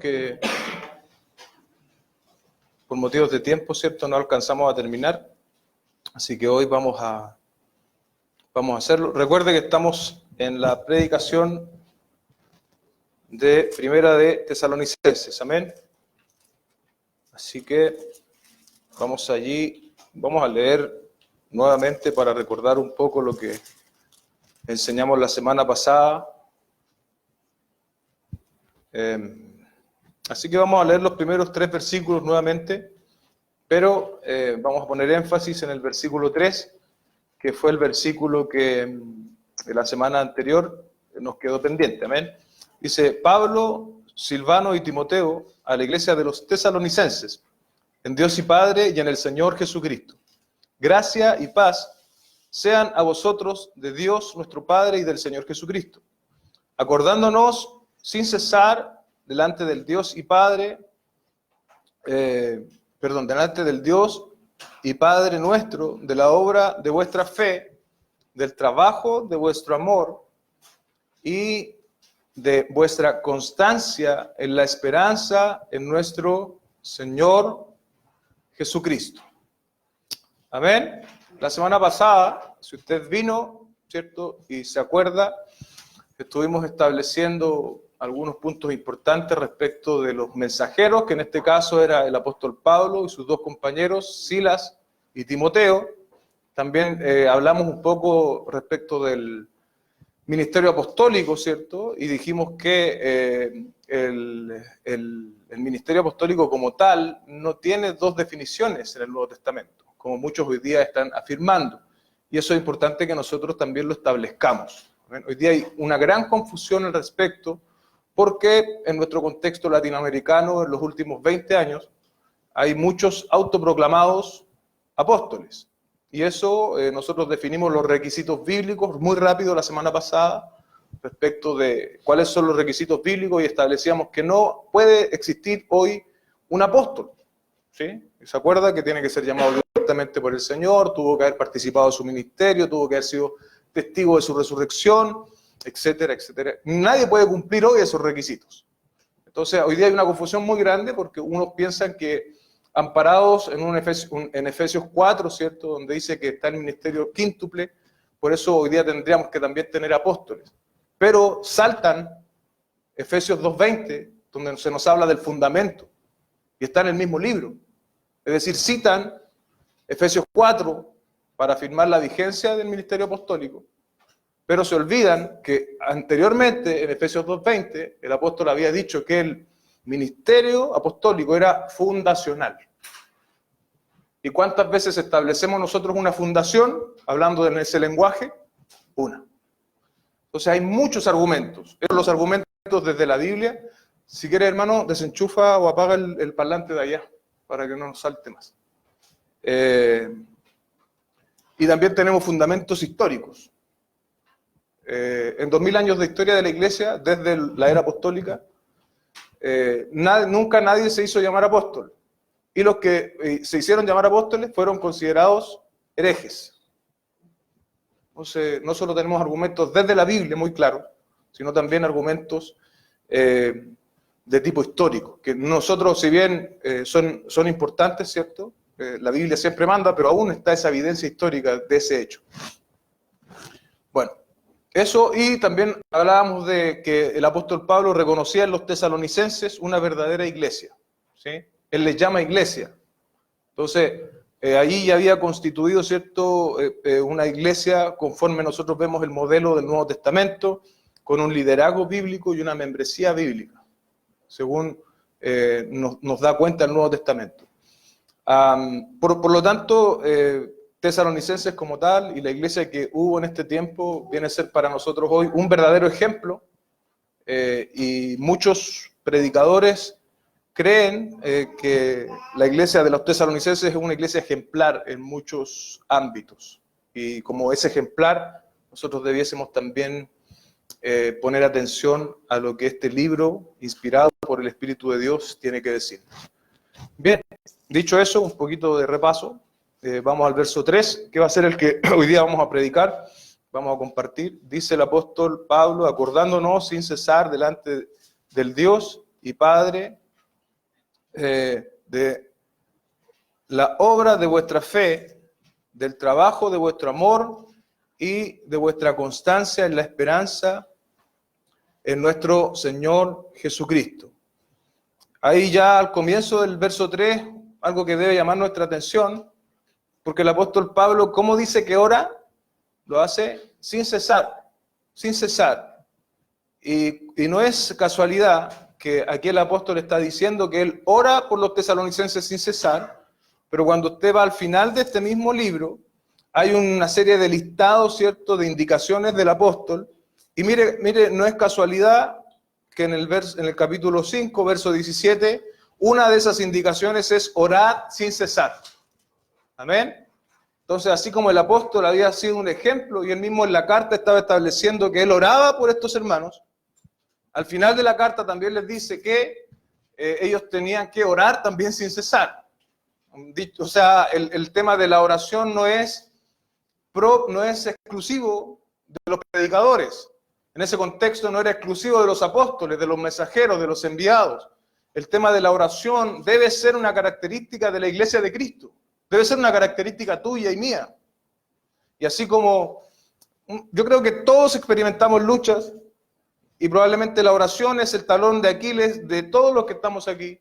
que por motivos de tiempo, ¿cierto?, no alcanzamos a terminar, así que hoy vamos a hacerlo. Recuerde que estamos en la predicación de Primera de Tesalonicenses, amén. Así que vamos allí, vamos a leer nuevamente para recordar un poco lo que enseñamos la semana pasada. Así que vamos a leer los primeros 3 versículos nuevamente, pero vamos a poner énfasis en el versículo 3, que fue el versículo que de la semana anterior nos quedó pendiente, amén. Dice: Pablo, Silvano y Timoteo, a la iglesia de los tesalonicenses, en Dios y Padre y en el Señor Jesucristo. Gracia y paz sean a vosotros de Dios nuestro Padre y del Señor Jesucristo, acordándonos sin cesar delante del Dios y Padre, delante del Dios y Padre nuestro, de la obra de vuestra fe, del trabajo de vuestro amor y de vuestra constancia en la esperanza en nuestro Señor Jesucristo. Amén. La semana pasada, si usted vino, ¿cierto?, y se acuerda, estuvimos estableciendo algunos puntos importantes respecto de los mensajeros, que en este caso era el apóstol Pablo y sus 2 compañeros, Silas y Timoteo. También hablamos un poco respecto del ministerio apostólico, ¿cierto? Y dijimos que el ministerio apostólico como tal no tiene 2 definiciones en el Nuevo Testamento, como muchos hoy día están afirmando. Y eso es importante que nosotros también lo establezcamos. Hoy día hay una gran confusión al respecto, porque en nuestro contexto latinoamericano, en los últimos 20 años, hay muchos autoproclamados apóstoles. Y eso, nosotros definimos los requisitos bíblicos muy rápido la semana pasada, respecto de cuáles son los requisitos bíblicos, y establecíamos que no puede existir hoy un apóstol, ¿sí? ¿Se acuerda? Que tiene que ser llamado directamente por el Señor, tuvo que haber participado de su ministerio, tuvo que haber sido testigo de su resurrección, etcétera, etcétera. Nadie puede cumplir hoy esos requisitos. Entonces, hoy día hay una confusión muy grande porque unos piensan que, amparados en Efesios 4, ¿cierto?, donde dice que está el ministerio quíntuple, por eso hoy día tendríamos que también tener apóstoles. Pero saltan Efesios 2:20, donde se nos habla del fundamento, y está en el mismo libro. Es decir, citan Efesios 4 para afirmar la vigencia del ministerio apostólico, pero se olvidan que anteriormente, en Efesios 2:20, el apóstol había dicho que el ministerio apostólico era fundacional. ¿Y cuántas veces establecemos nosotros una fundación, hablando en ese lenguaje? Una. Entonces hay muchos argumentos. Los argumentos desde la Biblia. Si quiere, hermano, desenchufa o apaga el parlante de allá, para que no nos salte más. Y también tenemos fundamentos históricos. En 2000 años de historia de la Iglesia, desde la era apostólica, nunca nadie se hizo llamar apóstol. Y los que se hicieron llamar apóstoles fueron considerados herejes. Entonces, no solo tenemos argumentos desde la Biblia muy claros, sino también argumentos de tipo histórico, que nosotros, si bien son importantes, ¿cierto? La Biblia siempre manda, pero aún está esa evidencia histórica de ese hecho. Bueno, eso, y también hablábamos de que el apóstol Pablo reconocía en los tesalonicenses una verdadera iglesia, ¿sí? Él les llama iglesia. Entonces, allí ya había constituido, ¿cierto?, una iglesia conforme nosotros vemos el modelo del Nuevo Testamento, con un liderazgo bíblico y una membresía bíblica, según nos da cuenta el Nuevo Testamento. Por lo tanto, tesalonicenses como tal y la iglesia que hubo en este tiempo viene a ser para nosotros hoy un verdadero ejemplo, y muchos predicadores creen que la iglesia de los tesalonicenses es una iglesia ejemplar en muchos ámbitos, y como es ejemplar, nosotros debiésemos también poner atención a lo que este libro, inspirado por el Espíritu de Dios, tiene que decir. Bien, dicho eso, un poquito de repaso, vamos al verso 3, que va a ser el que hoy día vamos a predicar, vamos a compartir. Dice el apóstol Pablo: acordándonos sin cesar delante del Dios y Padre, de la obra de vuestra fe, del trabajo de vuestro amor y de vuestra constancia en la esperanza en nuestro Señor Jesucristo. Ahí ya al comienzo del verso 3, algo que debe llamar nuestra atención, porque el apóstol Pablo, ¿cómo dice que ora? Lo hace sin cesar, sin cesar. Y no es casualidad que aquí el apóstol está diciendo que él ora por los tesalonicenses sin cesar, pero cuando usted va al final de este mismo libro, hay una serie de listados, ¿cierto?, de indicaciones del apóstol. Y mire, no es casualidad que en el capítulo 5, verso 17, una de esas indicaciones es orar sin cesar. Amén. Entonces, así como el apóstol había sido un ejemplo y él mismo en la carta estaba estableciendo que él oraba por estos hermanos, al final de la carta también les dice que ellos tenían que orar también sin cesar. O sea, el tema de la oración no es exclusivo de los predicadores. En ese contexto no era exclusivo de los apóstoles, de los mensajeros, de los enviados. El tema de la oración debe ser una característica de la iglesia de Cristo. Debe ser una característica tuya y mía. Y así como yo creo que todos experimentamos luchas y probablemente la oración es el talón de Aquiles de todos los que estamos aquí.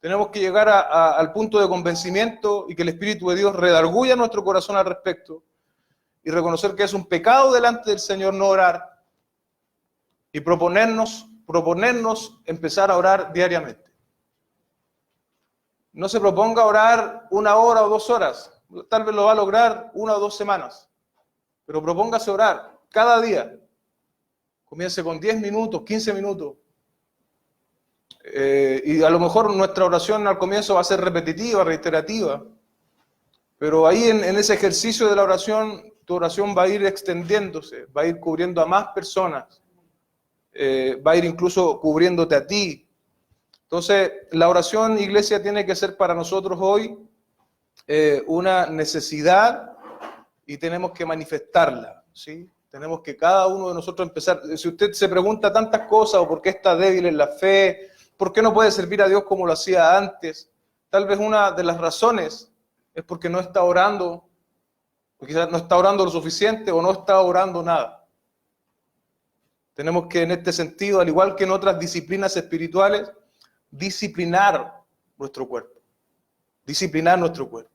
Tenemos que llegar al punto de convencimiento y que el Espíritu de Dios redarguya nuestro corazón al respecto y reconocer que es un pecado delante del Señor no orar y proponernos empezar a orar diariamente. No se proponga orar 1 hora o 2 horas, tal vez lo va a lograr 1 o 2 semanas, pero propóngase orar cada día. Comience con 10 minutos, 15 minutos. Y a lo mejor nuestra oración al comienzo va a ser repetitiva, reiterativa, pero ahí en ese ejercicio de la oración, tu oración va a ir extendiéndose, va a ir cubriendo a más personas, va a ir incluso cubriéndote a ti. Entonces, la oración, iglesia, tiene que ser para nosotros hoy una necesidad y tenemos que manifestarla, ¿sí? Tenemos que cada uno de nosotros empezar. Si usted se pregunta tantas cosas, o por qué está débil en la fe, por qué no puede servir a Dios como lo hacía antes, tal vez una de las razones es porque no está orando, o quizás no está orando lo suficiente o no está orando nada. Tenemos que en este sentido, al igual que en otras disciplinas espirituales, disciplinar nuestro cuerpo. Disciplinar nuestro cuerpo.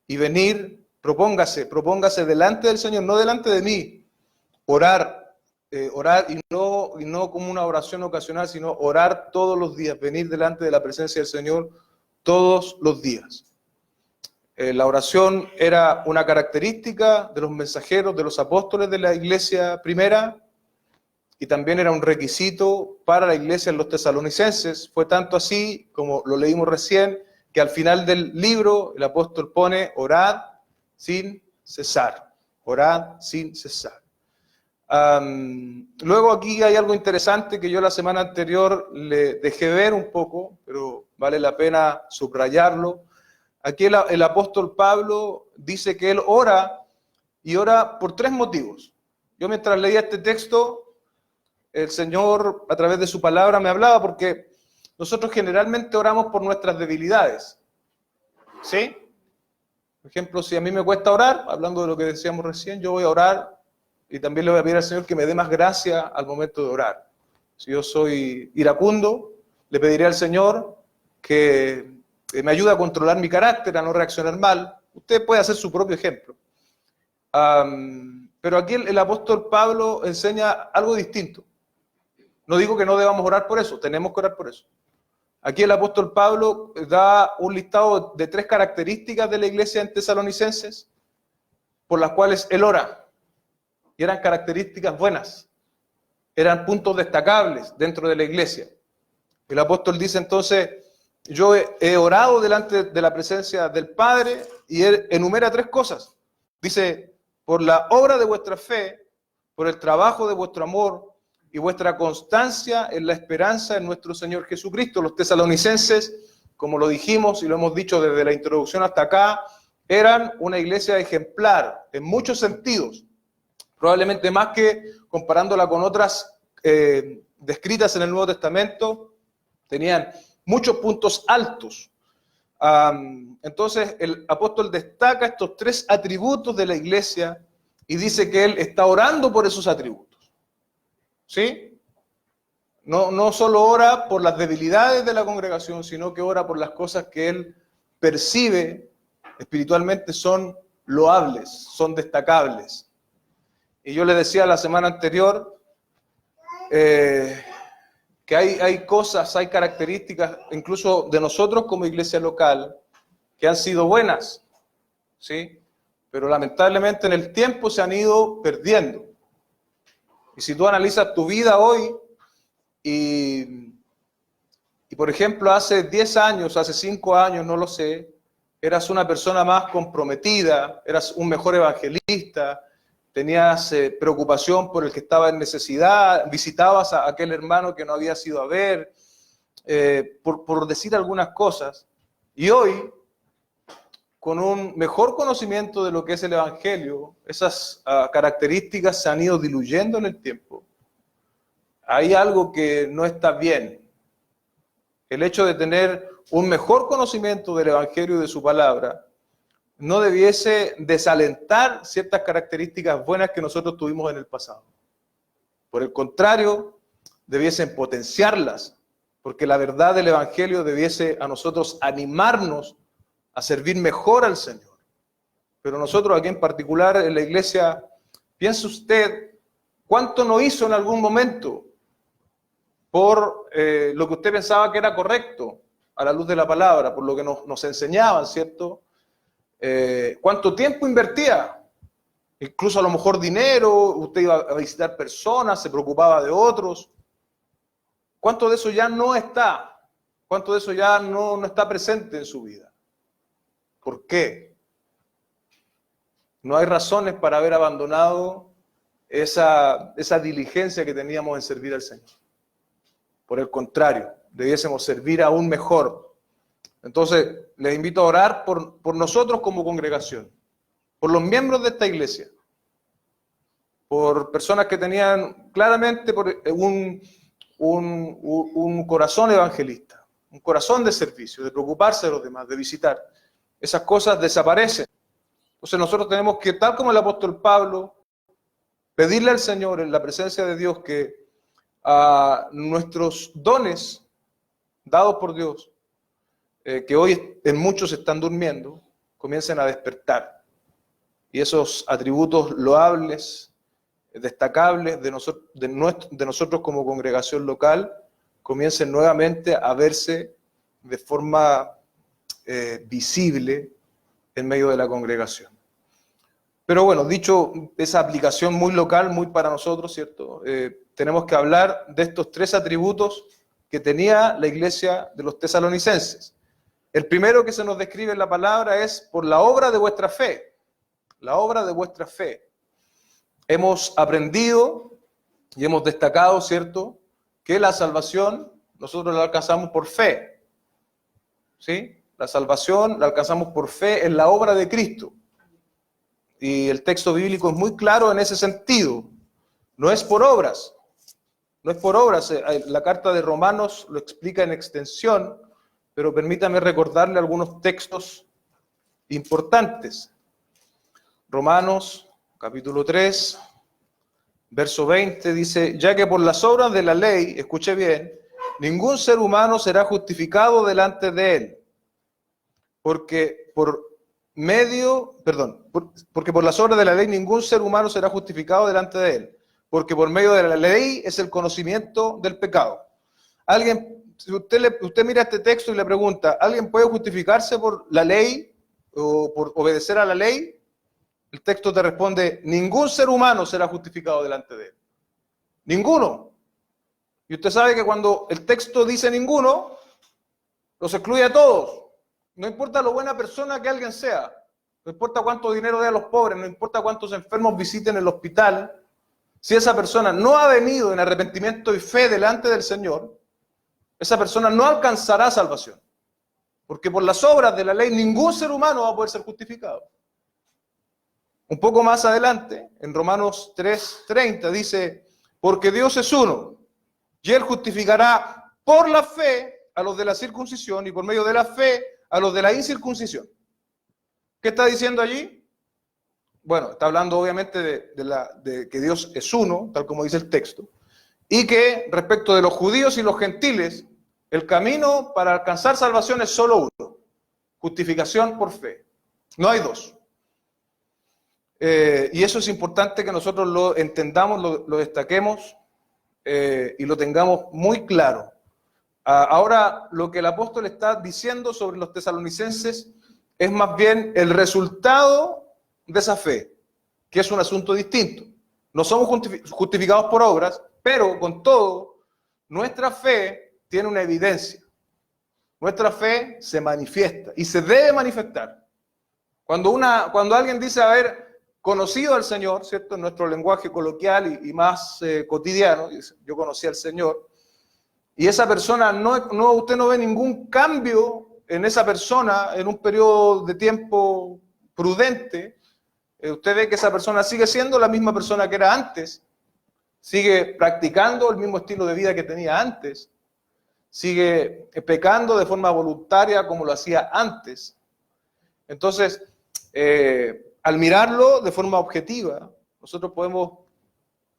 Y venir, propóngase delante del Señor, no delante de mí. Orar y no como una oración ocasional, sino orar todos los días, venir delante de la presencia del Señor todos los días. La oración era una característica de los mensajeros, de los apóstoles de la iglesia primera, y también era un requisito para la iglesia en los tesalonicenses. Fue tanto así, como lo leímos recién, que al final del libro el apóstol pone: orad sin cesar. Orad sin cesar. Luego aquí hay algo interesante que yo la semana anterior le dejé ver un poco, pero vale la pena subrayarlo. Aquí el apóstol Pablo dice que él ora, y ora por 3 motivos. Yo mientras leía este texto, el Señor a través de su palabra me hablaba, porque nosotros generalmente oramos por nuestras debilidades, ¿sí? Por ejemplo, si a mí me cuesta orar, hablando de lo que decíamos recién, yo voy a orar y también le voy a pedir al Señor que me dé más gracia al momento de orar. Si yo soy iracundo, le pediré al Señor que me ayude a controlar mi carácter, a no reaccionar mal. Usted puede hacer su propio ejemplo. Pero aquí el apóstol Pablo enseña algo distinto. No digo que no debamos orar por eso, tenemos que orar por eso. Aquí el apóstol Pablo da un listado de 3 características de la iglesia en Tesalonicenses por las cuales él ora. Y eran características buenas, eran puntos destacables dentro de la iglesia. El apóstol dice entonces: yo he orado delante de la presencia del Padre, y él enumera 3 cosas. Dice: por la obra de vuestra fe, por el trabajo de vuestro amor y vuestra constancia en la esperanza en nuestro Señor Jesucristo. Los tesalonicenses, como lo dijimos y lo hemos dicho desde la introducción hasta acá, eran una iglesia ejemplar en muchos sentidos. Probablemente más que comparándola con otras descritas en el Nuevo Testamento, tenían muchos puntos altos. Entonces el apóstol destaca estos 3 atributos de la iglesia y dice que él está orando por esos atributos. ¿Sí? No solo ora por las debilidades de la congregación, sino que ora por las cosas que él percibe espiritualmente son loables, son destacables. Y yo les decía la semana anterior que hay cosas, hay características, incluso de nosotros como iglesia local, que han sido buenas, ¿sí? Pero lamentablemente en el tiempo se han ido perdiendo. Y si tú analizas tu vida hoy, y por ejemplo, hace 10 años, hace 5 años, no lo sé, eras una persona más comprometida, eras un mejor evangelista, tenías preocupación por el que estaba en necesidad, visitabas a aquel hermano que no habías ido a ver, por decir algunas cosas. Y hoy, con un mejor conocimiento de lo que es el evangelio, esas características se han ido diluyendo en el tiempo. Hay algo que no está bien. El hecho de tener un mejor conocimiento del evangelio y de su palabra no debiese desalentar ciertas características buenas que nosotros tuvimos en el pasado. Por el contrario, debiesen potenciarlas, porque la verdad del evangelio debiese a nosotros animarnos a servir mejor al Señor. Pero nosotros aquí en particular en la iglesia, piense usted cuánto no hizo en algún momento por lo que usted pensaba que era correcto a la luz de la palabra, por lo que nos enseñaban, ¿cierto? ¿Cuánto tiempo invertía? Incluso a lo mejor dinero, usted iba a visitar personas, se preocupaba de otros. ¿Cuánto de eso ya no está? ¿Cuánto de eso ya no está presente en su vida? ¿Por qué? No hay razones para haber abandonado esa diligencia que teníamos en servir al Señor. Por el contrario, debiésemos servir aún mejor. Entonces, les invito a orar por nosotros como congregación, por los miembros de esta iglesia, por personas que tenían claramente un corazón evangelista, un corazón de servicio, de preocuparse de los demás, de visitar. Esas cosas desaparecen. Entonces nosotros tenemos que, tal como el apóstol Pablo, pedirle al Señor en la presencia de Dios que nuestros dones dados por Dios, que hoy en muchos están durmiendo, comiencen a despertar. Y esos atributos loables, destacables de nosotros como congregación local, comiencen nuevamente a verse de forma visible en medio de la congregación. Pero bueno, dicho esa aplicación muy local, muy para nosotros, ¿cierto? Tenemos que hablar de estos 3 atributos que tenía la iglesia de los tesalonicenses. El primero que se nos describe en la palabra es por la obra de vuestra fe. La obra de vuestra fe. Hemos aprendido y hemos destacado, ¿cierto?, que la salvación nosotros la alcanzamos por fe. ¿Sí? La salvación la alcanzamos por fe en la obra de Cristo. Y el texto bíblico es muy claro en ese sentido. No es por obras. No es por obras. La carta de Romanos lo explica en extensión, pero permítame recordarle algunos textos importantes. Romanos, capítulo 3, verso 20, dice: ya que por las obras de la ley, escuche bien, ningún ser humano será justificado delante de él, porque por las obras de la ley ningún ser humano será justificado delante de él, porque por medio de la ley es el conocimiento del pecado. Si usted mira este texto y le pregunta, ¿alguien puede justificarse por la ley o por obedecer a la ley? El texto te responde, ningún ser humano será justificado delante de él. Ninguno. Y usted sabe que cuando el texto dice ninguno, los excluye a todos. No importa lo buena persona que alguien sea, no importa cuánto dinero dé a los pobres, no importa cuántos enfermos visiten el hospital, si esa persona no ha venido en arrepentimiento y fe delante del Señor, esa persona no alcanzará salvación. Porque por las obras de la ley ningún ser humano va a poder ser justificado. Un poco más adelante, en Romanos 3:30 dice, porque Dios es uno, y Él justificará por la fe a los de la circuncisión y por medio de la fe a los de la incircuncisión. ¿Qué está diciendo allí? Bueno, está hablando obviamente de que Dios es uno, tal como dice el texto, y que respecto de los judíos y los gentiles, el camino para alcanzar salvación es solo uno: justificación por fe. No hay dos. Y eso es importante que nosotros lo entendamos, lo destaquemos y lo tengamos muy claro. Ahora, lo que el apóstol está diciendo sobre los tesalonicenses es más bien el resultado de esa fe, que es un asunto distinto. No somos justificados por obras, pero con todo, nuestra fe tiene una evidencia. Nuestra fe se manifiesta y se debe manifestar. Cuando alguien dice haber conocido al Señor, ¿cierto? En nuestro lenguaje coloquial y más cotidiano, yo conocí al Señor, y esa persona, usted no ve ningún cambio en esa persona en un periodo de tiempo prudente. Usted ve que esa persona sigue siendo la misma persona que era antes, sigue practicando el mismo estilo de vida que tenía antes, sigue pecando de forma voluntaria como lo hacía antes. Entonces, al mirarlo de forma objetiva, nosotros podemos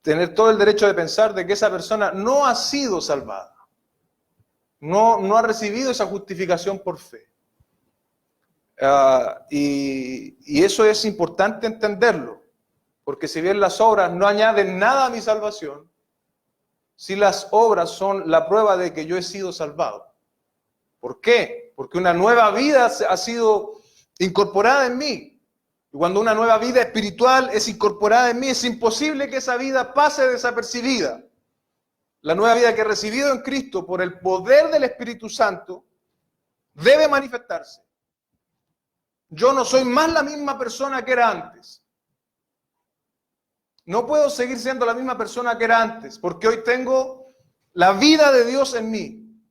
tener todo el derecho de pensar de que esa persona no ha sido salvada. No ha recibido esa justificación por fe. Y eso es importante entenderlo, porque si bien las obras no añaden nada a mi salvación, sí las obras son la prueba de que yo he sido salvado. ¿Por qué? Porque una nueva vida ha sido incorporada en mí. Y cuando una nueva vida espiritual es incorporada en mí, es imposible que esa vida pase desapercibida. La nueva vida que he recibido en Cristo por el poder del Espíritu Santo debe manifestarse. Yo no soy más la misma persona que era antes. No puedo seguir siendo la misma persona que era antes, porque hoy tengo la vida de Dios en mí.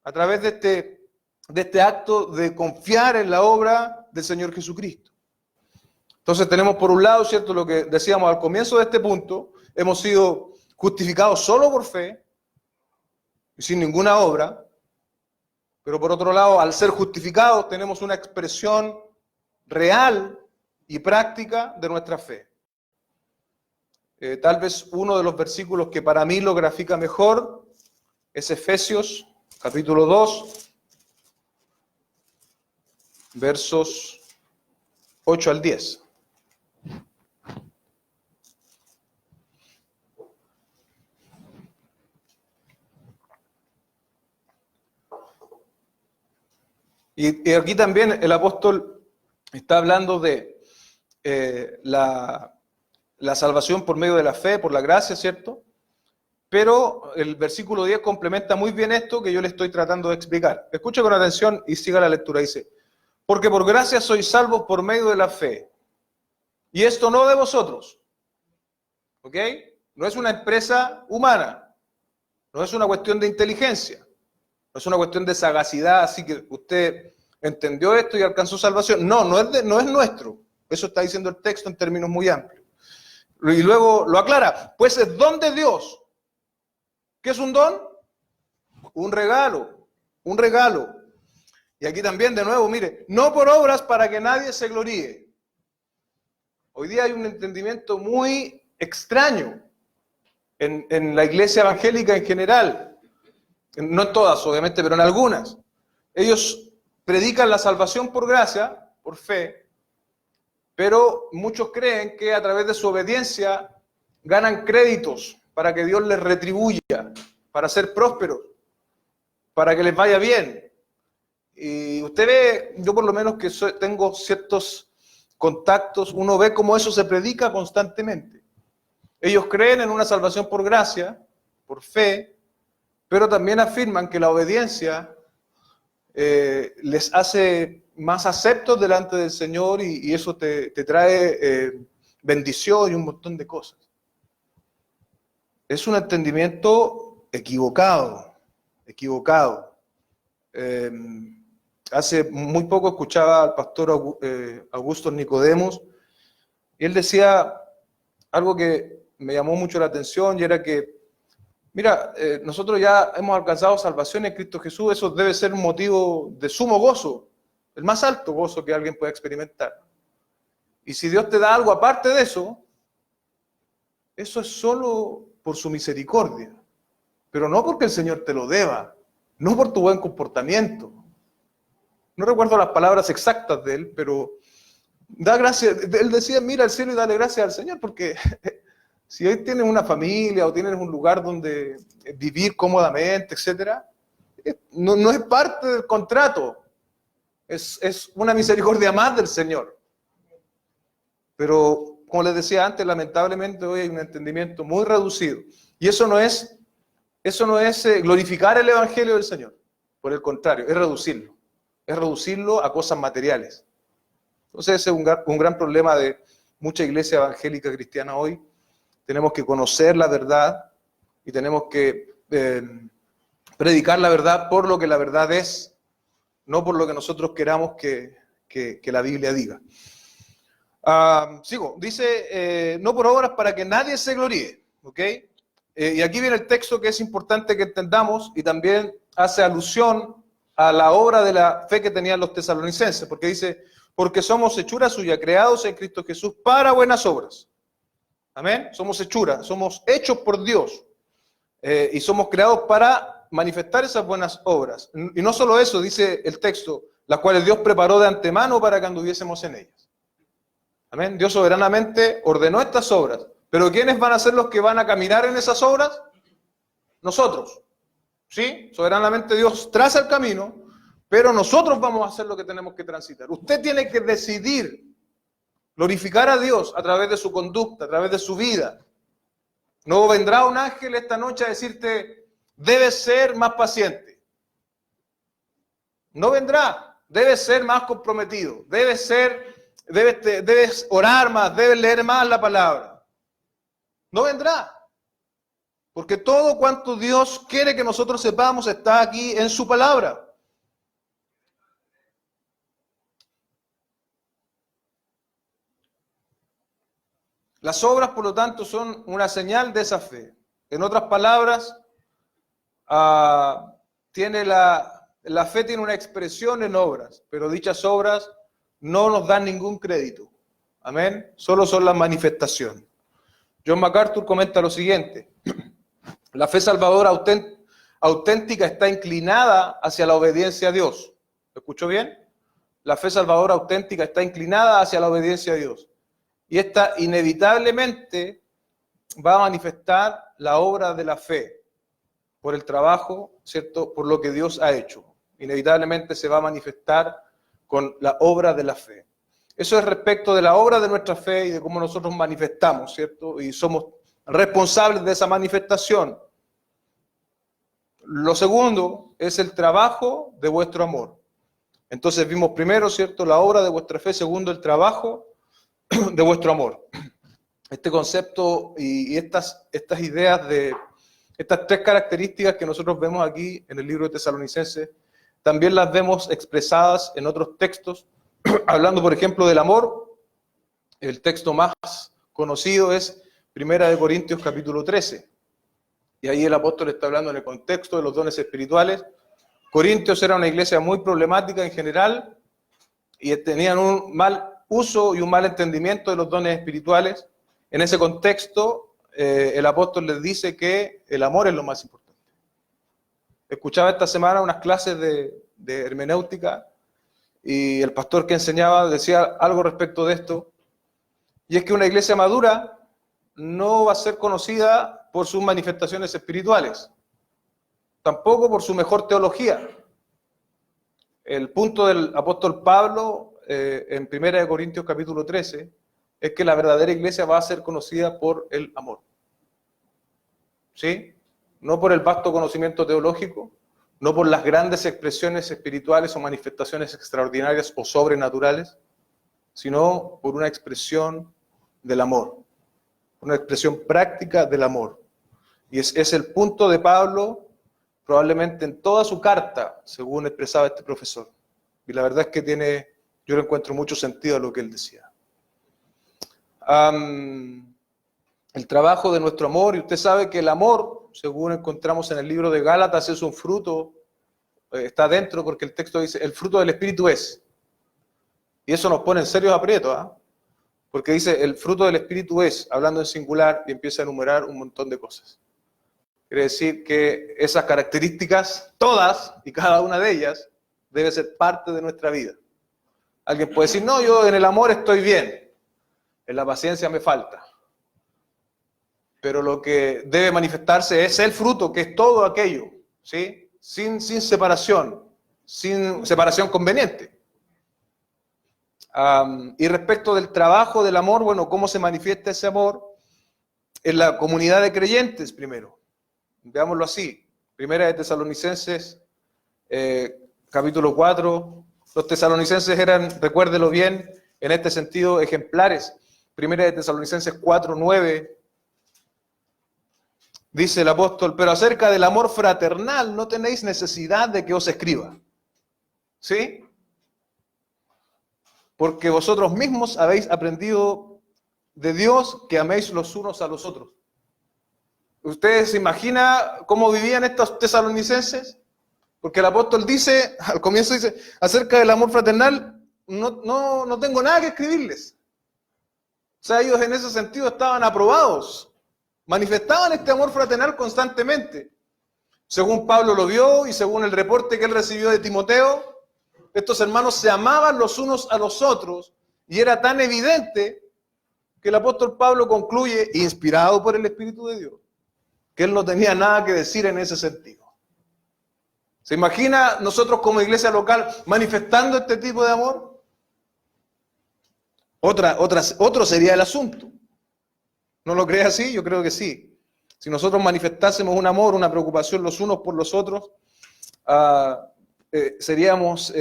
A través de este acto de confiar en la obra del Señor Jesucristo. Entonces tenemos por un lado, ¿cierto?, lo que decíamos al comienzo de este punto: hemos sido justificados solo por fe y sin ninguna obra. Pero por otro lado, al ser justificados, tenemos una expresión real y práctica de nuestra fe. Tal vez uno de los versículos que para mí lo grafica mejor es Efesios, capítulo 2, versos 8 al 10. Y aquí también el apóstol está hablando de la salvación por medio de la fe, por la gracia, ¿cierto? Pero el versículo 10 complementa muy bien esto que yo le estoy tratando de explicar. Escuche con atención y siga la lectura. Dice: porque por gracia sois salvos por medio de la fe. Y esto no de vosotros. ¿Ok? No es una empresa humana. No es una cuestión de inteligencia. No es una cuestión de sagacidad, así que usted entendió esto y alcanzó salvación. No es nuestro. Eso está diciendo el texto en términos muy amplios. Y luego lo aclara: pues es don de Dios. ¿Qué es un don? Un regalo. Un regalo. Y aquí también, de nuevo, mire: no por obras para que nadie se gloríe. Hoy día hay un entendimiento muy extraño en la iglesia evangélica en general. No en todas, obviamente, pero en algunas. Ellos predican la salvación por gracia, por fe, pero muchos creen que a través de su obediencia ganan créditos para que Dios les retribuya, para ser prósperos, para que les vaya bien. Y usted ve, yo por lo menos que tengo ciertos contactos, uno ve cómo eso se predica constantemente. Ellos creen en una salvación por gracia, por fe, pero también afirman que la obediencia les hace más aceptos delante del Señor y eso te trae bendición y un montón de cosas. Es un entendimiento equivocado. Hace muy poco escuchaba al pastor Augusto Nicodemos y él decía algo que me llamó mucho la atención, y era que Mira, nosotros ya hemos alcanzado salvación en Cristo Jesús, eso debe ser un motivo de sumo gozo, el más alto gozo que alguien pueda experimentar. Y si Dios te da algo aparte de eso, eso es solo por su misericordia, pero no porque el Señor te lo deba, no por tu buen comportamiento. No recuerdo las palabras exactas de él, pero da gracias. Él decía, mira al cielo y dale gracias al Señor, porque si hoy tienes una familia o tienes un lugar donde vivir cómodamente, etcétera, no es parte del contrato, es una misericordia más del Señor. Pero, como les decía antes, lamentablemente hoy hay un entendimiento muy reducido. Y eso no es glorificar el Evangelio del Señor. Por el contrario, es reducirlo a cosas materiales. Entonces ese es un gran problema de mucha iglesia evangélica cristiana hoy. Tenemos que conocer la verdad y tenemos que predicar la verdad por lo que la verdad es, no por lo que nosotros queramos que la Biblia diga. Sigo, dice, no por obras para que nadie se gloríe, ¿ok? Y aquí viene el texto que es importante que entendamos y también hace alusión a la obra de la fe que tenían los tesalonicenses, porque dice, porque somos hechura suya, creados en Cristo Jesús para buenas obras. Amén, somos hechura, somos hechos por Dios y somos creados para manifestar esas buenas obras. Y no solo eso, dice el texto, las cuales Dios preparó de antemano para que anduviésemos en ellas. Amén, Dios soberanamente ordenó estas obras, pero ¿quiénes van a ser los que van a caminar en esas obras? Nosotros. ¿Sí? Soberanamente Dios traza el camino, pero nosotros vamos a hacer lo que tenemos que transitar. Usted tiene que decidir glorificar a Dios a través de su conducta, a través de su vida. No vendrá un ángel esta noche a decirte, debes ser más paciente. No vendrá, debes ser más comprometido, debes orar más, debes leer más la palabra. No vendrá. Porque todo cuanto Dios quiere que nosotros sepamos está aquí en su palabra. Las obras, por lo tanto, son una señal de esa fe. En otras palabras, tiene la fe tiene una expresión en obras, pero dichas obras no nos dan ningún crédito. Amén. Solo son la manifestación. John MacArthur comenta lo siguiente. La fe salvadora auténtica está inclinada hacia la obediencia a Dios. ¿Lo escuchó bien? La fe salvadora auténtica está inclinada hacia la obediencia a Dios. Y esta inevitablemente va a manifestar la obra de la fe por el trabajo, ¿cierto? Por lo que Dios ha hecho. Inevitablemente se va a manifestar con la obra de la fe. Eso es respecto de la obra de nuestra fe y de cómo nosotros manifestamos, ¿cierto? Y somos responsables de esa manifestación. Lo segundo es el trabajo de vuestro amor. Entonces vimos primero, ¿cierto?, la obra de vuestra fe, segundo, el trabajo de vuestro amor. Este concepto y estas ideas de estas tres características que nosotros vemos aquí en el libro de Tesalonicenses, también las vemos expresadas en otros textos, hablando, por ejemplo, del amor. El texto más conocido es 1 Corintios capítulo 13. Y ahí el apóstol está hablando en el contexto de los dones espirituales. Corintios era una iglesia muy problemática en general y tenían un mal uso y un mal entendimiento de los dones espirituales. En ese contexto, el apóstol les dice que el amor es lo más importante. Escuchaba esta semana unas clases de hermenéutica y el pastor que enseñaba decía algo respecto de esto, y es que una iglesia madura no va a ser conocida por sus manifestaciones espirituales, tampoco por su mejor teología. El punto del apóstol Pablo en 1 Corintios capítulo 13 es que la verdadera iglesia va a ser conocida por el amor. ¿Sí? No por el vasto conocimiento teológico, no por las grandes expresiones espirituales o manifestaciones extraordinarias o sobrenaturales, sino por una expresión del amor, una expresión práctica del amor. Y es el punto de Pablo probablemente en toda su carta, según expresaba este profesor. Y la verdad es que yo le encuentro mucho sentido a lo que él decía. el trabajo de nuestro amor, y usted sabe que el amor, según encontramos en el libro de Gálatas, es un fruto, está dentro porque el texto dice, el fruto del Espíritu es. Y eso nos pone en serios aprietos, ¿ah? Porque dice, el fruto del Espíritu es, hablando en singular, y empieza a enumerar un montón de cosas. Quiere decir que esas características, todas y cada una de ellas, debe ser parte de nuestra vida. Alguien puede decir, no, yo en el amor estoy bien, en la paciencia me falta. Pero lo que debe manifestarse es el fruto, que es todo aquello, ¿sí? Sin separación conveniente. Y respecto del trabajo del amor, bueno, ¿cómo se manifiesta ese amor? En la comunidad de creyentes primero. Veámoslo así. Primera de Tesalonicenses, capítulo 4. Los tesalonicenses eran, recuérdelo bien, en este sentido, ejemplares. Primera de Tesalonicenses 4:9. Dice el apóstol, pero acerca del amor fraternal no tenéis necesidad de que os escriba. ¿Sí? Porque vosotros mismos habéis aprendido de Dios que améis los unos a los otros. ¿Ustedes se imaginan cómo vivían estos tesalonicenses? Porque el apóstol dice, al comienzo dice, acerca del amor fraternal, no tengo nada que escribirles. O sea, ellos en ese sentido estaban aprobados. Manifestaban este amor fraternal constantemente. Según Pablo lo vio y según el reporte que él recibió de Timoteo, estos hermanos se amaban los unos a los otros y era tan evidente que el apóstol Pablo concluye, inspirado por el Espíritu de Dios, que él no tenía nada que decir en ese sentido. ¿Se imagina nosotros como iglesia local manifestando este tipo de amor? Otro sería el asunto. ¿No lo cree así? Yo creo que sí. Si nosotros manifestásemos un amor, una preocupación los unos por los otros, seríamos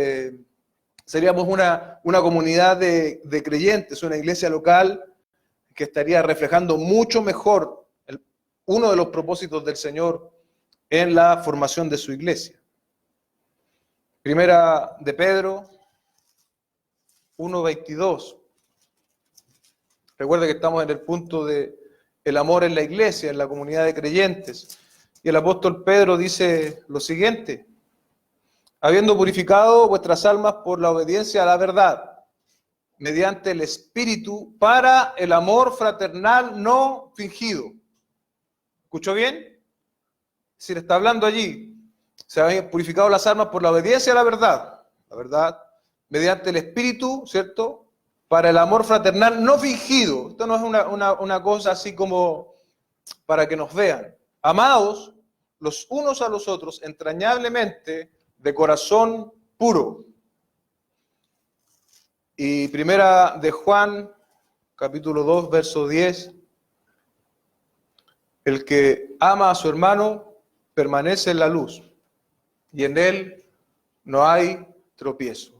una comunidad de creyentes, una iglesia local que estaría reflejando mucho mejor uno de los propósitos del Señor en la formación de su iglesia. Primera de Pedro 1:22. Recuerde que estamos en el punto de el amor en la iglesia, en la comunidad de creyentes. Y el apóstol Pedro dice lo siguiente: habiendo purificado vuestras almas por la obediencia a la verdad, mediante el Espíritu, para el amor fraternal no fingido. ¿Escuchó bien? Es decir, está hablando allí. Se han purificado las almas por la obediencia a la verdad, mediante el Espíritu, ¿cierto? Para el amor fraternal no fingido. Esto no es una cosa así como para que nos vean. Amados los unos a los otros entrañablemente, de corazón puro. Y primera de Juan, capítulo 2, verso 10. El que ama a su hermano permanece en la luz, y en él no hay tropiezo.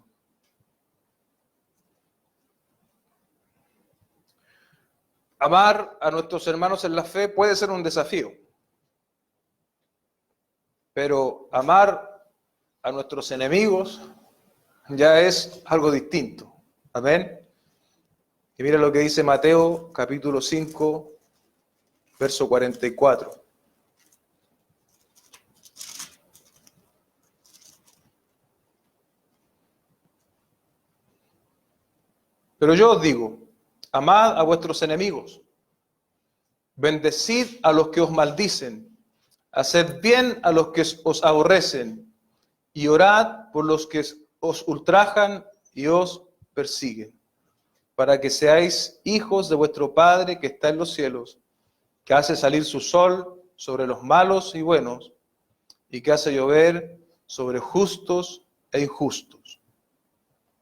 Amar a nuestros hermanos en la fe puede ser un desafío, pero amar a nuestros enemigos ya es algo distinto. Amén. Y mira lo que dice Mateo capítulo 5, verso 44. Pero yo os digo, amad a vuestros enemigos, bendecid a los que os maldicen, haced bien a los que os aborrecen, y orad por los que os ultrajan y os persiguen, para que seáis hijos de vuestro Padre que está en los cielos, que hace salir su sol sobre los malos y buenos, y que hace llover sobre justos e injustos.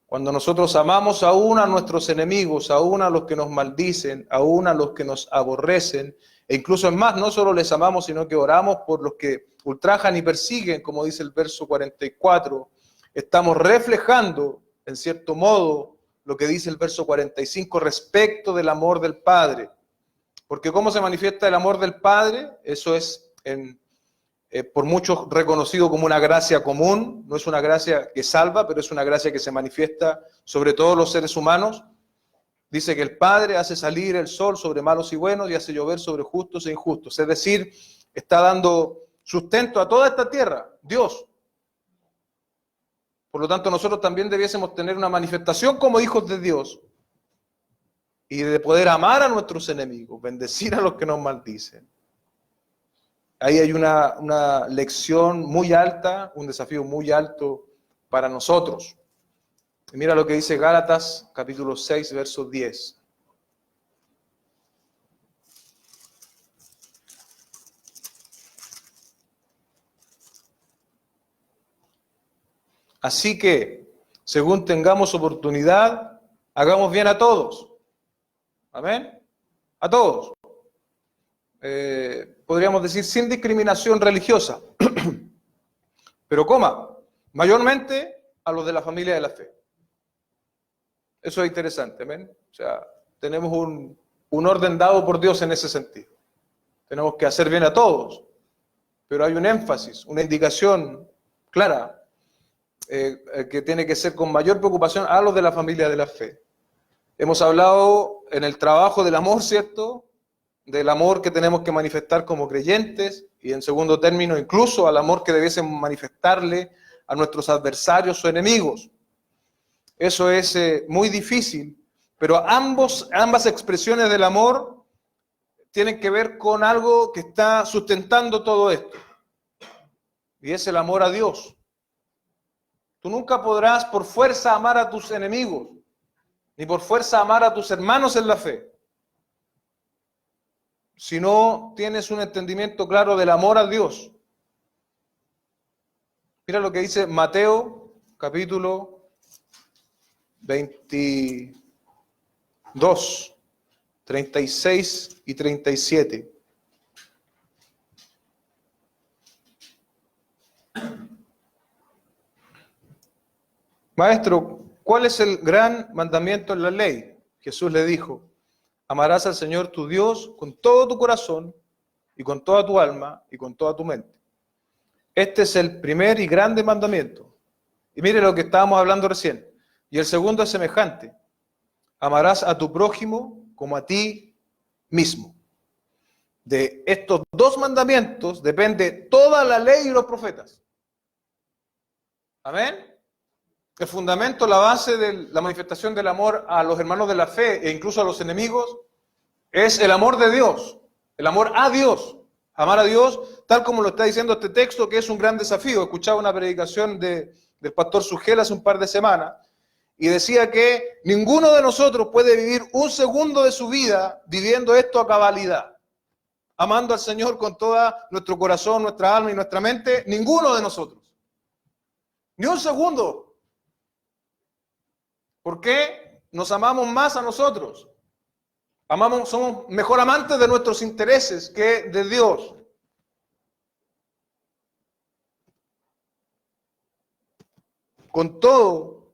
Cuando nosotros amamos aún a nuestros enemigos, aún a los que nos maldicen, aún a los que nos aborrecen, e incluso es más, no solo les amamos, sino que oramos por los que ultrajan y persiguen, como dice el verso 44, estamos reflejando, en cierto modo, lo que dice el verso 45 respecto del amor del Padre. Porque ¿cómo se manifiesta el amor del Padre? Eso es por muchos reconocido como una gracia común, no es una gracia que salva, pero es una gracia que se manifiesta sobre todos los seres humanos. Dice que el Padre hace salir el sol sobre malos y buenos y hace llover sobre justos e injustos. Es decir, está dando sustento a toda esta tierra, Dios. Por lo tanto, nosotros también debiésemos tener una manifestación como hijos de Dios y de poder amar a nuestros enemigos, bendecir a los que nos maldicen. Ahí hay una lección muy alta, un desafío muy alto para nosotros. Y mira lo que dice Gálatas, capítulo 6, verso 10. Así que, según tengamos oportunidad, hagamos bien a todos. Amén. A todos. Podríamos decir sin discriminación religiosa. Pero mayormente a los de la familia de la fe. Eso es interesante, amén. O sea, tenemos un orden dado por Dios en ese sentido. Tenemos que hacer bien a todos, pero hay un énfasis, una indicación clara que tiene que ser con mayor preocupación a los de la familia de la fe. Hemos hablado en el trabajo del amor, ¿cierto? Del amor que tenemos que manifestar como creyentes y en segundo término incluso al amor que debiésemos manifestarle a nuestros adversarios o enemigos. Eso es muy difícil, pero ambas expresiones del amor tienen que ver con algo que está sustentando todo esto. Y es el amor a Dios. Tú nunca podrás por fuerza amar a tus enemigos, ni por fuerza amar a tus hermanos en la fe, si no tienes un entendimiento claro del amor a Dios. Mira lo que dice Mateo, capítulo 22, 36 y 37. Maestro, ¿cuál es el gran mandamiento en la ley? Jesús le dijo: amarás al Señor tu Dios con todo tu corazón y con toda tu alma y con toda tu mente. Este es el primer y grande mandamiento. Y mire lo que estábamos hablando recién. Y el segundo es semejante: amarás a tu prójimo como a ti mismo. De estos dos mandamientos depende toda la ley y los profetas. Amén. El fundamento, la base de la manifestación del amor a los hermanos de la fe e incluso a los enemigos es el amor de Dios, el amor a Dios. Amar a Dios, tal como lo está diciendo este texto, que es un gran desafío. Escuchaba una predicación del pastor Sugel hace un par de semanas y decía que ninguno de nosotros puede vivir un segundo de su vida viviendo esto a cabalidad, amando al Señor con todo nuestro corazón, nuestra alma y nuestra mente. Ninguno de nosotros. Ni un segundo. ¿Por qué? Nos amamos más a nosotros. Somos mejor amantes de nuestros intereses que de Dios. Con todo,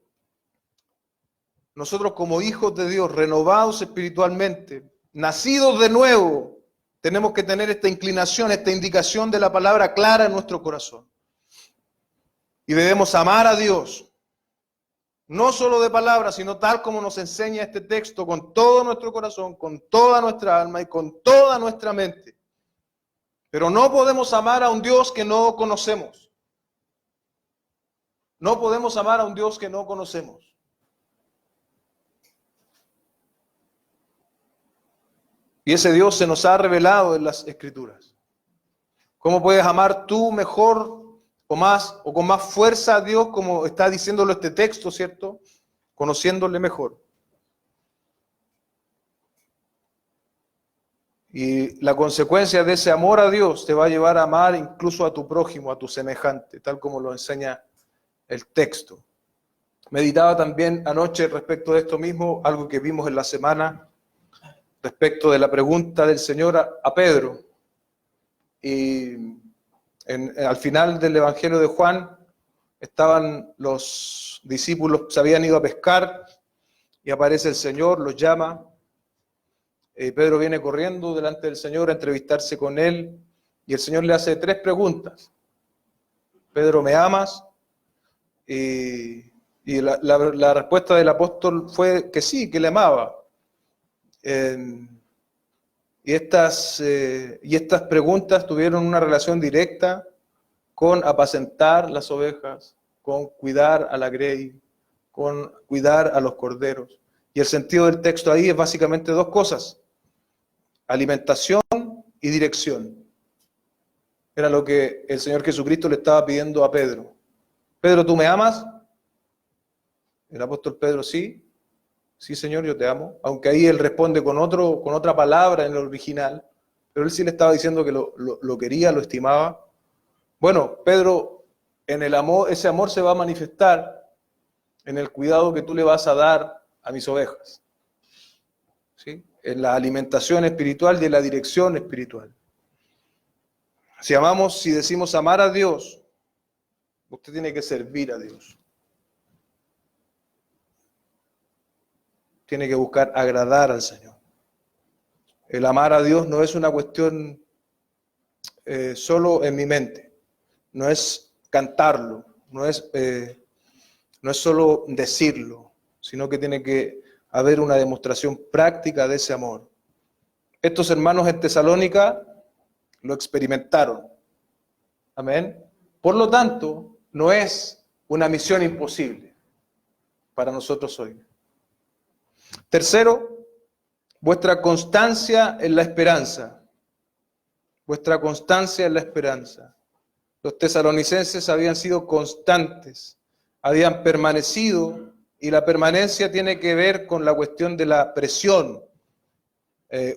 nosotros como hijos de Dios, renovados espiritualmente, nacidos de nuevo, tenemos que tener esta inclinación, esta indicación de la palabra clara en nuestro corazón. Y debemos amar a Dios. No solo de palabras, sino tal como nos enseña este texto, con todo nuestro corazón, con toda nuestra alma y con toda nuestra mente. Pero no podemos amar a un Dios que no conocemos. No podemos amar a un Dios que no conocemos. Y ese Dios se nos ha revelado en las Escrituras. ¿Cómo puedes amar tú mejor o más o con más fuerza a Dios, como está diciéndolo este texto, ¿cierto? Conociéndole mejor. Y la consecuencia de ese amor a Dios te va a llevar a amar incluso a tu prójimo, a tu semejante, tal como lo enseña el texto. Meditaba también anoche respecto de esto mismo, algo que vimos en la semana, respecto de la pregunta del Señor a Pedro. Y al final del Evangelio de Juan estaban los discípulos, se habían ido a pescar y aparece el Señor, los llama. Pedro viene corriendo delante del Señor a entrevistarse con él y el Señor le hace 3 preguntas. Pedro, ¿me amas? Y la respuesta del apóstol fue que sí, que le amaba. Y estas preguntas tuvieron una relación directa con apacentar las ovejas, con cuidar a la grey, con cuidar a los corderos. Y el sentido del texto ahí es básicamente dos cosas: alimentación y dirección. Era lo que el Señor Jesucristo le estaba pidiendo a Pedro. Pedro, ¿tú me amas? El apóstol Pedro, sí. Sí, Señor, yo te amo. Aunque ahí él responde con otra palabra en el original, pero él sí le estaba diciendo que lo quería, lo estimaba. Bueno, Pedro, en el amor, ese amor se va a manifestar en el cuidado que tú le vas a dar a mis ovejas, ¿sí? En la alimentación espiritual y en la dirección espiritual. Si decimos amar a Dios, usted tiene que servir a Dios. Tiene que buscar agradar al Señor. El amar a Dios no es una cuestión solo en mi mente. No es cantarlo, no es solo decirlo, sino que tiene que haber una demostración práctica de ese amor. Estos hermanos en Tesalónica lo experimentaron. Amén. Por lo tanto, no es una misión imposible para nosotros hoy. Tercero, vuestra constancia en la esperanza. Vuestra constancia en la esperanza. Los tesalonicenses habían sido constantes, habían permanecido, y la permanencia tiene que ver con la cuestión de la presión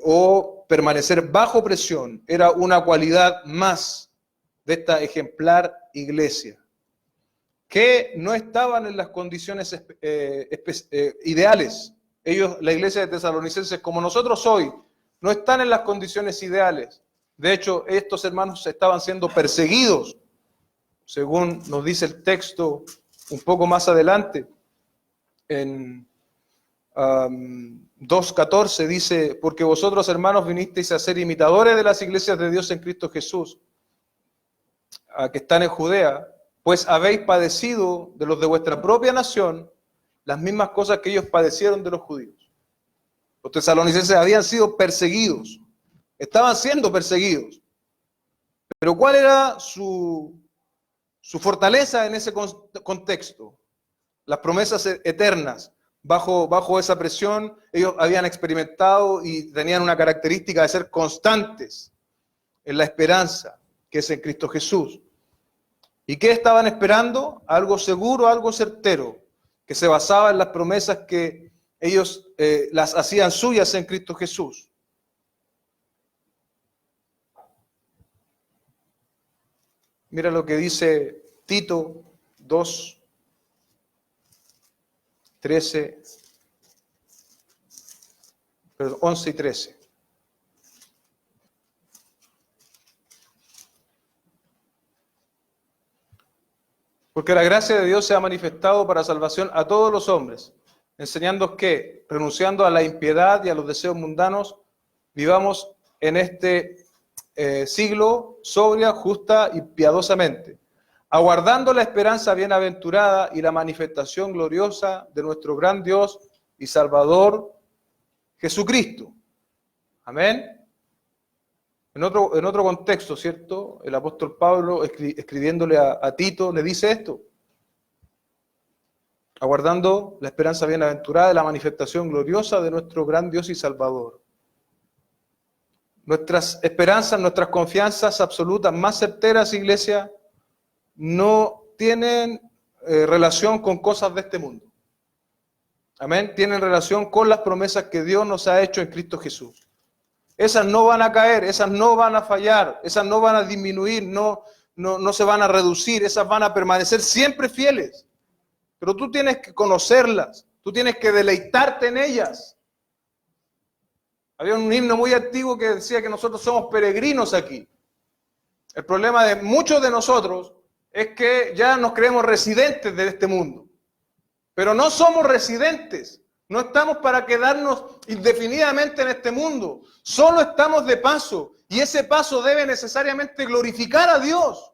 o permanecer bajo presión. Era una cualidad más de esta ejemplar iglesia, que no estaban en las condiciones ideales. Ellos, la iglesia de tesalonicenses, como nosotros hoy, no están en las condiciones ideales. De hecho, estos hermanos estaban siendo perseguidos, según nos dice el texto un poco más adelante, en 2:14 dice: porque vosotros, hermanos, vinisteis a ser imitadores de las iglesias de Dios en Cristo Jesús, que están en Judea, pues habéis padecido de los de vuestra propia nación las mismas cosas que ellos padecieron de los judíos. Los tesalonicenses habían sido perseguidos, estaban siendo perseguidos. Pero ¿cuál era su fortaleza en ese contexto? Las promesas eternas. Bajo esa presión, ellos habían experimentado y tenían una característica de ser constantes en la esperanza, que es en Cristo Jesús. ¿Y qué estaban esperando? Algo seguro, algo certero, que se basaba en las promesas que ellos las hacían suyas en Cristo Jesús. Mira lo que dice Tito 2, 13, 11 y 13. Porque la gracia de Dios se ha manifestado para salvación a todos los hombres, enseñándonos que, renunciando a la impiedad y a los deseos mundanos, vivamos en este siglo sobria, justa y piadosamente, aguardando la esperanza bienaventurada y la manifestación gloriosa de nuestro gran Dios y Salvador Jesucristo. Amén. En otro contexto, ¿cierto? El apóstol Pablo, escribiéndole a Tito, le dice esto: aguardando la esperanza bienaventurada de la manifestación gloriosa de nuestro gran Dios y Salvador. Nuestras esperanzas, nuestras confianzas absolutas más certeras, iglesia, no tienen relación con cosas de este mundo. Amén. Tienen relación con las promesas que Dios nos ha hecho en Cristo Jesús. Esas no van a caer, esas no van a fallar, esas no van a disminuir, no se van a reducir, esas van a permanecer siempre fieles. Pero tú tienes que conocerlas, tú tienes que deleitarte en ellas. Había un himno muy antiguo que decía que nosotros somos peregrinos aquí. El problema de muchos de nosotros es que ya nos creemos residentes de este mundo. Pero no somos residentes. No estamos para quedarnos indefinidamente en este mundo. Solo estamos de paso. Y ese paso debe necesariamente glorificar a Dios.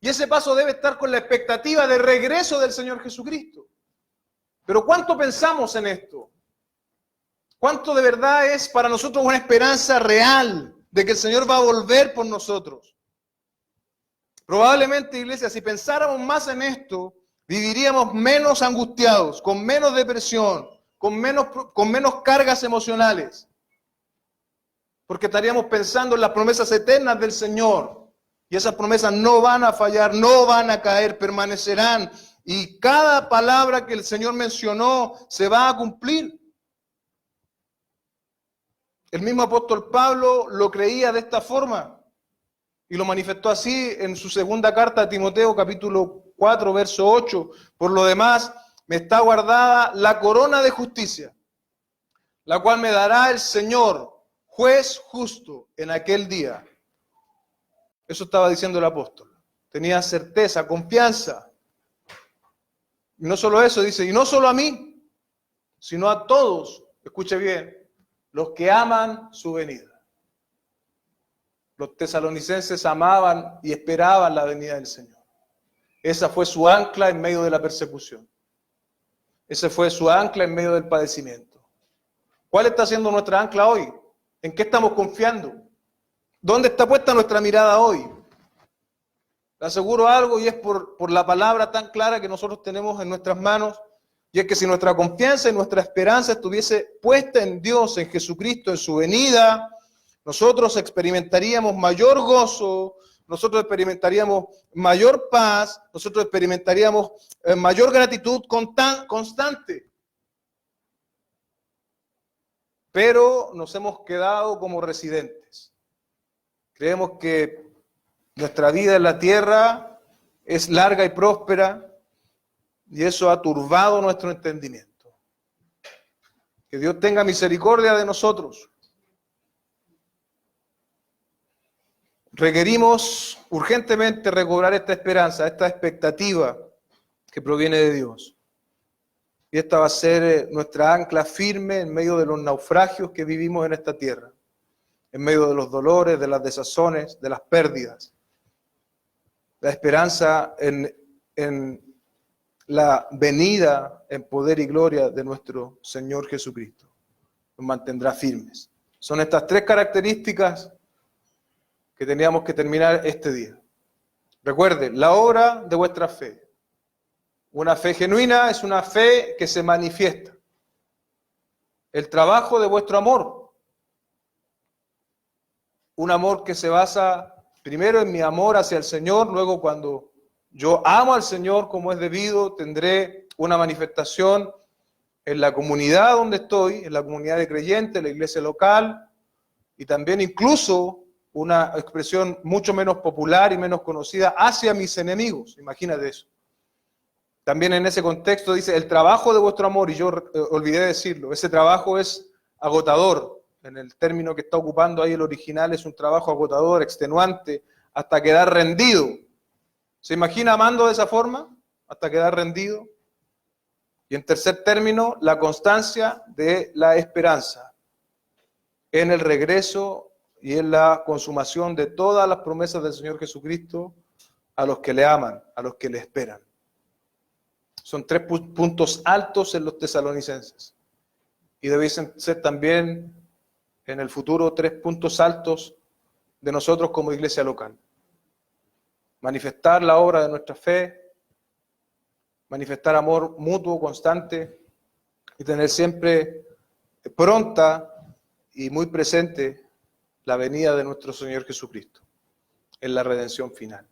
Y ese paso debe estar con la expectativa de regreso del Señor Jesucristo. Pero ¿cuánto pensamos en esto? ¿Cuánto de verdad es para nosotros una esperanza real de que el Señor va a volver por nosotros? Probablemente, iglesia, si pensáramos más en esto, viviríamos menos angustiados, con menos depresión, con menos cargas emocionales. Porque estaríamos pensando en las promesas eternas del Señor. Y esas promesas no van a fallar, no van a caer, permanecerán. Y cada palabra que el Señor mencionó se va a cumplir. El mismo apóstol Pablo lo creía de esta forma. Y lo manifestó así en su segunda carta a Timoteo, capítulo 4, verso 8. Por lo demás, me está guardada la corona de justicia, la cual me dará el Señor, juez justo, en aquel día. Eso estaba diciendo el apóstol. Tenía certeza, confianza. Y no solo eso, dice, y no solo a mí, sino a todos, escuche bien, los que aman su venida. Los tesalonicenses amaban y esperaban la venida del Señor. Esa fue su ancla en medio de la persecución. Ese fue su ancla en medio del padecimiento. ¿Cuál está siendo nuestra ancla hoy? ¿En qué estamos confiando? ¿Dónde está puesta nuestra mirada hoy? Le aseguro algo, y es por la palabra tan clara que nosotros tenemos en nuestras manos, y es que si nuestra confianza y nuestra esperanza estuviese puesta en Dios, en Jesucristo, en su venida, nosotros experimentaríamos mayor gozo, nosotros experimentaríamos mayor paz, nosotros experimentaríamos mayor gratitud constante. Pero nos hemos quedado como residentes. Creemos que nuestra vida en la tierra es larga y próspera, y eso ha turbado nuestro entendimiento. Que Dios tenga misericordia de nosotros. Requerimos urgentemente recobrar esta esperanza, esta expectativa que proviene de Dios. Y esta va a ser nuestra ancla firme en medio de los naufragios que vivimos en esta tierra, en medio de los dolores, de las desazones, de las pérdidas. La esperanza en la venida en poder y gloria de nuestro Señor Jesucristo nos mantendrá firmes. Son estas tres características que teníamos que terminar este día. Recuerden, la obra de vuestra fe. Una fe genuina es una fe que se manifiesta. El trabajo de vuestro amor. Un amor que se basa primero en mi amor hacia el Señor, luego cuando yo amo al Señor como es debido, tendré una manifestación en la comunidad donde estoy, en la comunidad de creyentes, en la iglesia local, y también incluso una expresión mucho menos popular y menos conocida hacia mis enemigos. Imagínate eso. También en ese contexto dice, el trabajo de vuestro amor, y yo olvidé decirlo, ese trabajo es agotador. En el término que está ocupando ahí el original es un trabajo agotador, extenuante, hasta quedar rendido. ¿Se imagina amando de esa forma? Hasta quedar rendido. Y en tercer término, la constancia de la esperanza en el regreso y en la consumación de todas las promesas del Señor Jesucristo a los que le aman, a los que le esperan. Son tres puntos altos en los tesalonicenses. Y debiesen ser también en el futuro 3 puntos altos de nosotros como iglesia local. Manifestar la obra de nuestra fe, manifestar amor mutuo, constante, y tener siempre pronta y muy presente la venida de nuestro Señor Jesucristo en la redención final.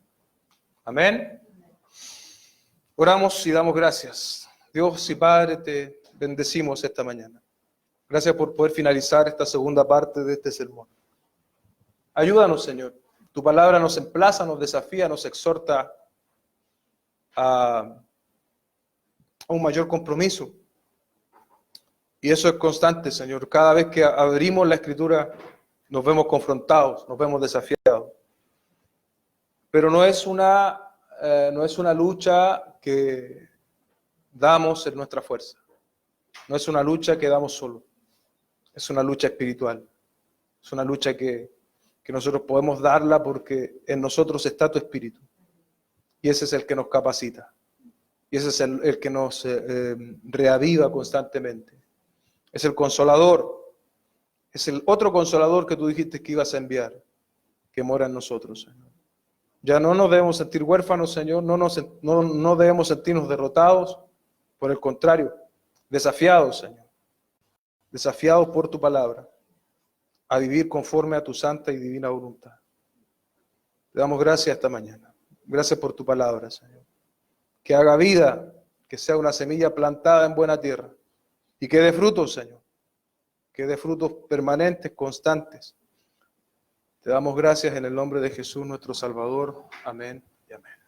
Amén. Oramos y damos gracias. Dios y Padre, te bendecimos esta mañana. Gracias por poder finalizar esta segunda parte de este sermón. Ayúdanos, Señor. Tu palabra nos emplaza, nos desafía, nos exhorta a un mayor compromiso. Y eso es constante, Señor. Cada vez que abrimos la Escritura nos vemos confrontados, nos vemos desafiados. Pero no es una lucha que damos en nuestra fuerza. No es una lucha que damos solo. Es una lucha espiritual. Es una lucha que nosotros podemos darla porque en nosotros está tu Espíritu. Y ese es el que nos capacita. Y ese es el que nos reaviva constantemente. Es el Consolador. Es el otro consolador que tú dijiste que ibas a enviar, que mora en nosotros, Señor. Ya no nos debemos sentir huérfanos, Señor, no debemos sentirnos derrotados, por el contrario, desafiados, Señor, desafiados por tu palabra, a vivir conforme a tu santa y divina voluntad. Te damos gracias esta mañana. Gracias por tu palabra, Señor. Que haga vida, que sea una semilla plantada en buena tierra y que dé frutos, Señor. Que dé frutos permanentes, constantes. Te damos gracias en el nombre de Jesús, nuestro Salvador. Amén y amén.